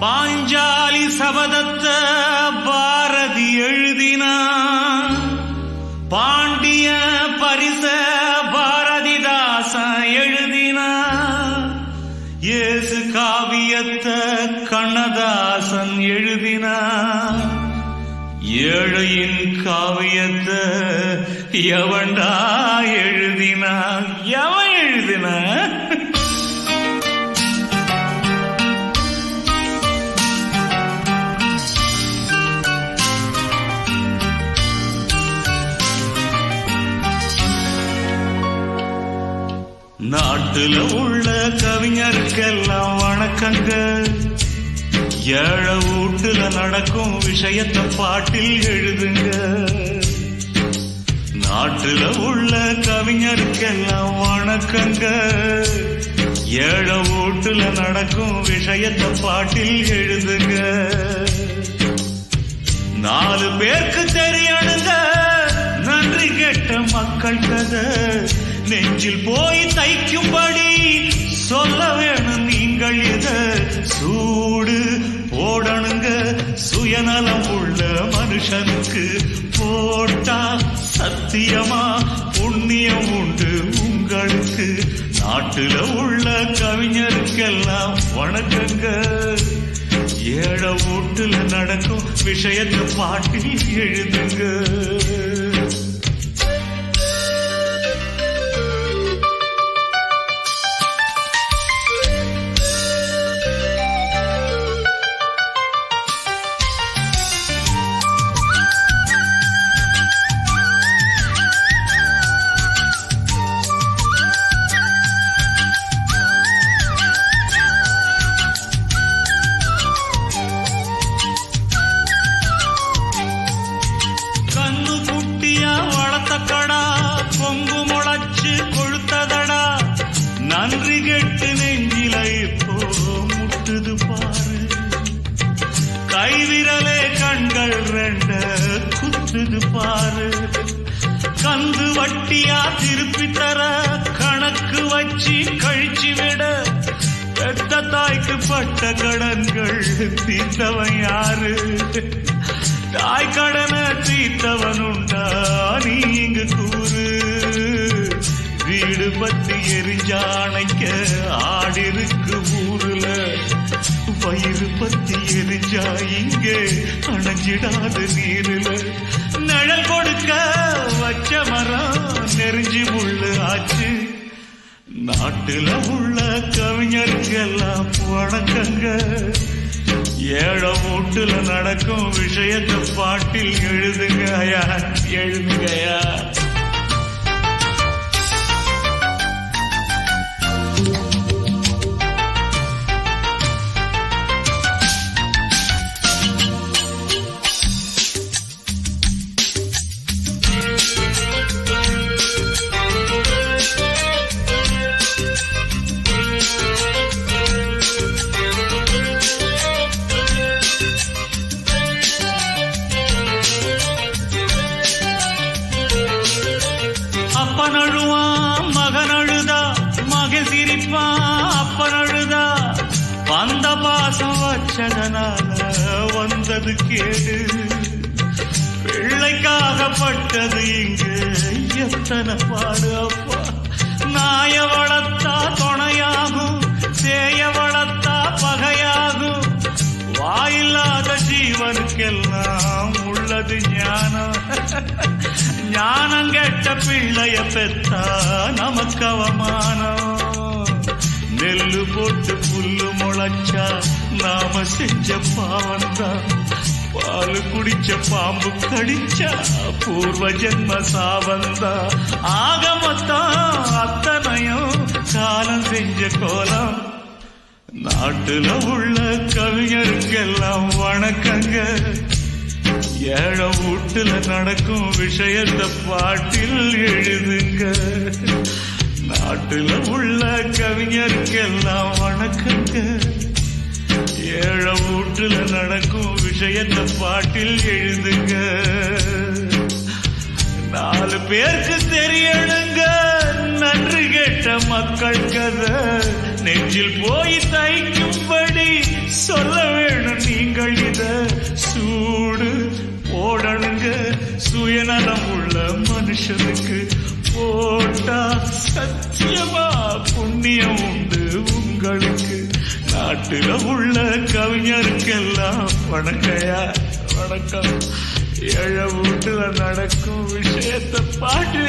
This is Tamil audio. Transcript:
பாஞ்சாலி சபதத்தை பாரதி எழுதினான். பாண்டிய பரிச பாரதிதாசன் எழுதினான். இயேசு காவியத்தை கண்ணதாசன் எழுதினான். ஏழையின் காவியத்தை எவன்டா எழுதினான்? எவன் எழுதினான்? நாட்டுல உள்ள கவிஞருக்கெல்லாம் வணக்கங்க. ஏழை வீட்டுல நடக்கும் விஷயத்தை பாட்டில் எழுதுங்க. நாட்டுல உள்ள கவிஞருக்கெல்லாம் வணக்கங்க. ஏழை வீட்டுல நடக்கும் விஷயத்தை பாட்டில் எழுதுங்க. 4 பேருக்கு தெரியணுங்க நன்றி கெட்ட மக்கள் கதை. நெஞ்சில் போய் தைக்கும்படி சொல்ல வேணும் நீங்கள். இத சூடு போடணுங்க சுயநலம் உள்ள மனுஷனுக்கு. போட்டா சத்தியமா புண்ணியம் உண்டு உங்களுக்கு. நாட்டுல உள்ள கவிஞருக்கெல்லாம் வணக்கங்க. ஏழை வீட்டுல நடக்கும் விஷயத்தை பாட்டில் எழுதுங்க. பொங்கு முளைச்சு கொழுத்ததடா நன்றி கெட்டு நெஞ்சில இப்போ முட்டுது பாரு. கைவிரலே கண்கள் 2 குத்துது பாரு. கந்து வட்டியா திருப்பி தர கணக்கு வச்சு கழிச்சு விட. பெத்த தாய்க்கு பட்ட கடன்கள் தீர்த்தவன் யாரு? தாய் கடனை தீர்த்தவன் உண்டா நீ இங்கு கூறு. வீடு பத்தி எரிஞ்சானைக்க ஆடிருக்கு ஊருல. வயிறு பத்தி எரிஞ்சா இங்கே அணைஞ்சிடாத நீருல. நிழல் கொடுக்க வச்ச மரம் நெறிஞ்சி முள்ளு ஆச்சு. நாட்டுல உள்ள கவிஞருக்கெல்லாம் வணக்கங்க. ஏழை வீட்டுல நடக்கும் விஷயத்தை பாட்டில் எழுதுங்கயா எழுதுங்கயா. அப்பன் அழுவான் மகன் அழுதா மகன் சிரிப்பான் அப்பன் அழுதா. வந்த பாசம் வச்சதனால வந்தது கேடு. பிள்ளைக்காகப்பட்டது இங்கு எத்தனை பாடு அப்பா. நாய வளர்த்தா துணையாகும் சேய வளர்த்தா பகையாகும். வாயில்லாத ஜீவனுக்கெல்லாம் உள்ளது ஞானம். ஞானம் கெட்ட பிள்ளைய பெத்தா நமக்கு அவமானம். நெல்லு போட்டு புல்லு முளைச்சா நாம செஞ்ச பாவந்தான். பால் குடிச்ச பாம்பு கடிச்சா பூர்வ ஜென்ம சாவந்தா. ஆக மொத்தம் அத்தனையும் காலம் செஞ்ச கோலம். நாட்டுல உள்ள கவிஞருக்கெல்லாம் வணக்கங்க. ஏழை வீட்டுல நடக்கும் விஷயத்தை பாட்டில் எழுதுங்க. நாட்டுல உள்ள கவிஞருக்கெல்லாம் வணக்கங்க. ஏழை வீட்டுல நடக்கும் விஷயத்தை பாட்டில் எழுதுங்க. 4 பேருக்கு தெரியணுங்க நன்றி கேட்ட மக்கள் கதை. நெஞ்சில் போய் தைக்கும்படி சொல்ல வேண்டும். மனுஷனுக்கு போட்டா சத்தியமா புண்ணியம் உண்டு உங்களுக்கு. நாட்டுல உள்ள கவிஞருக்கெல்லாம் வணக்கையா வணக்கம். ஏழ வீட்டுல நடக்கும் விஷயத்தை பாட்டு